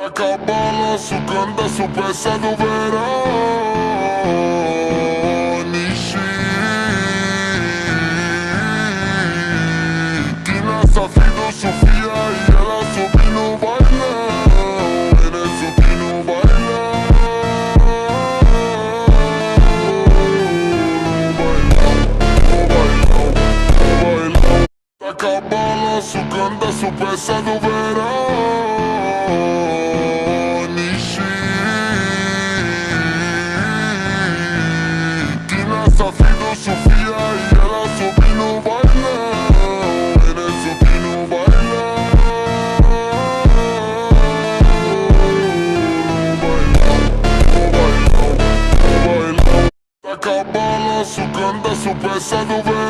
Acabou sugando a sua peça do verão. Nishi que nessa vida Sofia e ela subiu no bailão. Ele subiu no bailão. Acabou sugando a sua peça do verão. Sofia e ela subiu no bailão. Ele subiu no bailão. Bailão. Acabou sugando a sua peça do verão.